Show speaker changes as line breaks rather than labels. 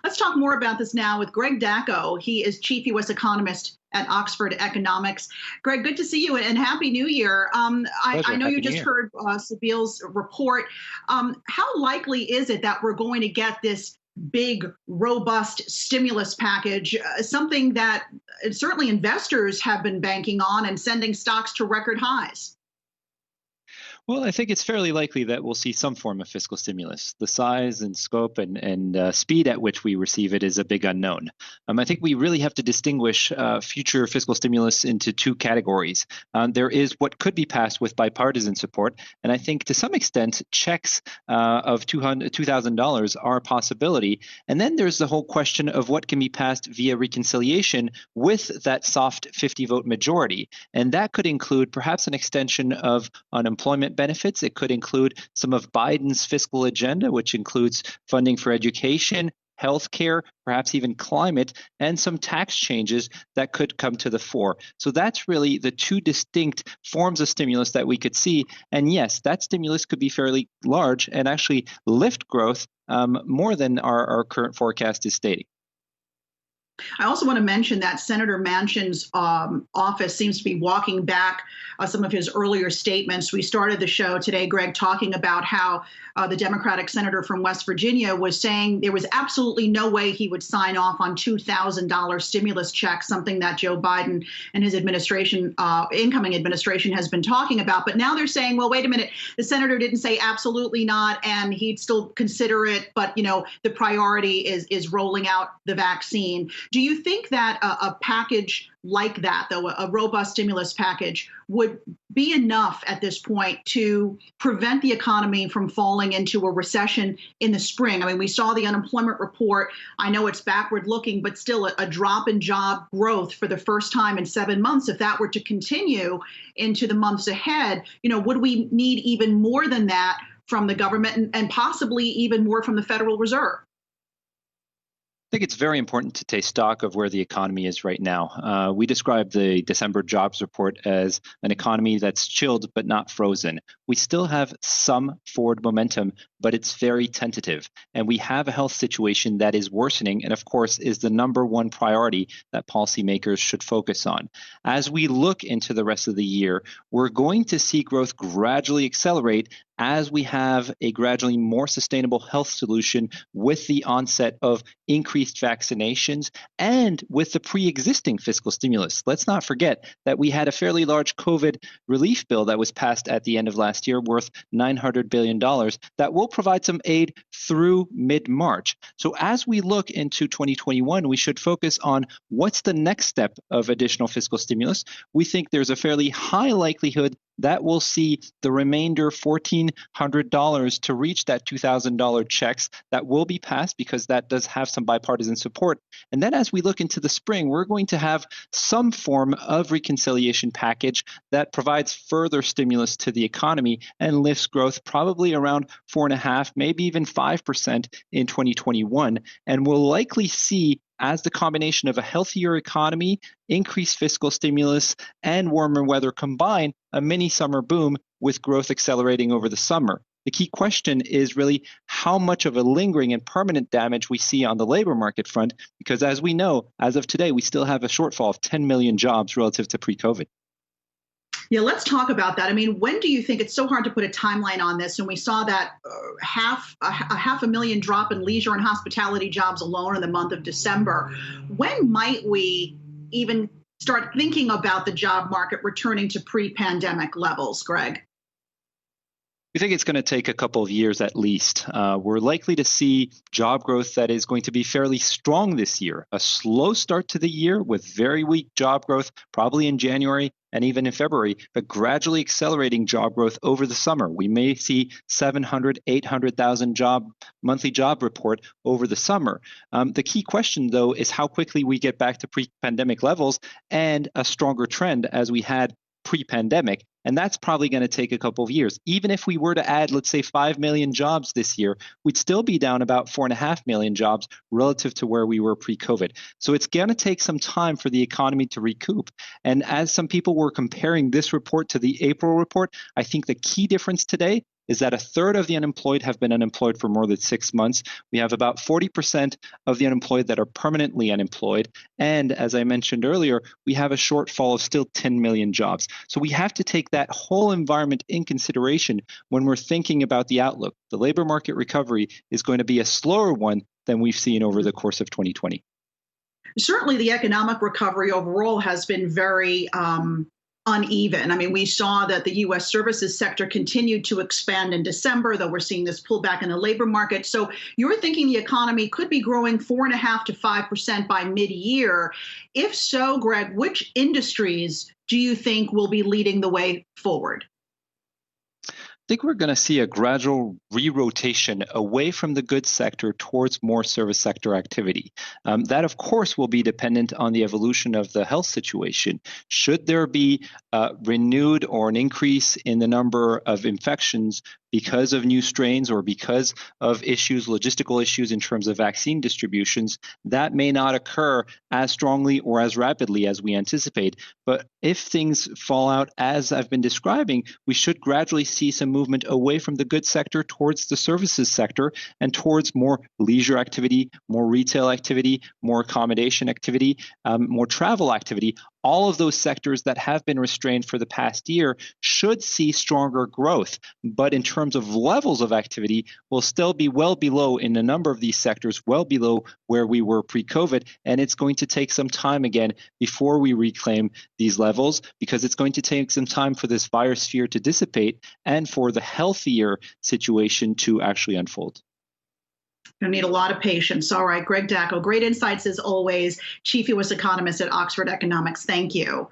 Let's talk more about this now with Greg Daco. He is Chief US Economist at Oxford Economics. Greg, good to see you and Happy New Year. I know you just heard Sabil's report. How likely is it that we're going to get this big, robust stimulus package, something that certainly investors have been banking on and sending stocks to record highs?
Well, I think it's fairly likely that we'll see some form of fiscal stimulus. The size and scope and speed at which we receive it is a big unknown. I think we really have to distinguish future fiscal stimulus into two categories. There is what could be passed with bipartisan support, and I think to some extent checks of $2,000 are a possibility. And then there's the whole question of what can be passed via reconciliation with that soft 50-vote majority. And that could include perhaps an extension of unemployment benefits. It could include some of Biden's fiscal agenda, which includes funding for education, healthcare, perhaps even climate, and some tax changes that could come to the fore. So that's really the two distinct forms of stimulus that we could see. And yes, that stimulus could be fairly large and actually lift growth more than our current forecast is stating.
I also want to mention that Senator Manchin's office seems to be walking back some of his earlier statements. We started the show today, Greg, talking about how the Democratic senator from West Virginia was saying there was absolutely no way he would sign off on $2,000 stimulus checks, something that Joe Biden and his administration, incoming administration, has been talking about. But now they're saying, well, wait a minute, the senator didn't say absolutely not, and he'd still consider it. But, you know, the priority is rolling out the vaccine. Do you think that a package like that, though, a robust stimulus package, would be enough at this point to prevent the economy from falling into a recession in the spring? I mean, we saw the unemployment report. I know it's backward looking, but still a drop in job growth for the first time in 7 months. If that were to continue into the months ahead, you know, would we need even more than that from the government and possibly even more from the Federal Reserve?
I think it's very important to take stock of where the economy is right now. We describe the December jobs report as an economy that's chilled but not frozen. We still have some forward momentum, but it's very tentative. And we have a health situation that is worsening and, of course, is the number one priority that policymakers should focus on. As we look into the rest of the year, we're going to see growth gradually accelerate as we have a gradually more sustainable health solution with the onset of increased vaccinations and with the pre-existing fiscal stimulus. Let's not forget that we had a fairly large COVID relief bill that was passed at the end of last year worth $900 billion that will provide some aid through mid-March. So as we look into 2021, we should focus on what's the next step of additional fiscal stimulus. We think there's a fairly high likelihood that we'll see the remainder $1,400 to reach that $2,000 checks that will be passed because that does have some bipartisan support. And then as we look into the spring, we're going to have some form of reconciliation package that provides further stimulus to the economy and lifts growth probably around 4.5%, maybe even 5% in 2021. And we'll likely see, as the combination of a healthier economy, increased fiscal stimulus, and warmer weather combine, a mini summer boom with growth accelerating over the summer. The key question is really how much of a lingering and permanent damage we see on the labor market front, because as we know, as of today, we still have a shortfall of 10 million jobs relative to pre-COVID.
Yeah, let's talk about that. I mean, when do you think, it's so hard to put a timeline on this, and we saw that half a million drop in leisure and hospitality jobs alone in the month of December. When might we even start thinking about the job market returning to pre-pandemic levels, Greg?
We think it's going to take a couple of years at least. We're likely to see job growth that is going to be fairly strong this year. A slow start to the year with very weak job growth, probably in January and even in February, but gradually accelerating job growth over the summer. We may see 700, 800,000 monthly job report over the summer. The key question, though, is how quickly we get back to pre-pandemic levels and a stronger trend as we had pre-pandemic. And that's probably going to take a couple of years. Even if we were to add, let's say, 5 million jobs this year, we'd still be down about 4.5 million jobs relative to where we were pre-COVID. So it's going to take some time for the economy to recoup. And as some people were comparing this report to the April report, I think the key difference today is that a third of the unemployed have been unemployed for more than 6 months. We have about 40% of the unemployed that are permanently unemployed. And as I mentioned earlier, we have a shortfall of still 10 million jobs. So we have to take that whole environment in consideration when we're thinking about the outlook. The labor market recovery is going to be a slower one than we've seen over the course of 2020.
Certainly, the economic recovery overall has been very uneven. I mean, we saw that the U.S. services sector continued to expand in December, though we're seeing this pullback in the labor market. So you're thinking the economy could be growing 4.5% to 5% by mid-year. If so, Greg, which industries do you think will be leading the way forward?
I think we're going to see a gradual re-rotation away from the goods sector towards more service sector activity. That, of course, will be dependent on the evolution of the health situation. Should there be renewed or an increase in the number of infections because of new strains or because of issues, logistical issues in terms of vaccine distributions, that may not occur as strongly or as rapidly as we anticipate. But if things fall out as I've been describing, we should gradually see some movement away from the goods sector towards the services sector and towards more leisure activity, more retail activity, more accommodation activity, more travel activity. All of those sectors that have been restrained for the past year should see stronger growth. But in terms of levels of activity, we'll still be well below in a number of these sectors, well below where we were pre-COVID. And it's going to take some time again before we reclaim these levels, because it's going to take some time for this virus fear to dissipate and for the healthier situation to actually unfold.
Going to need a lot of patience. All right, Greg Daco, great insights as always, Chief U.S. Economist at Oxford Economics. Thank you.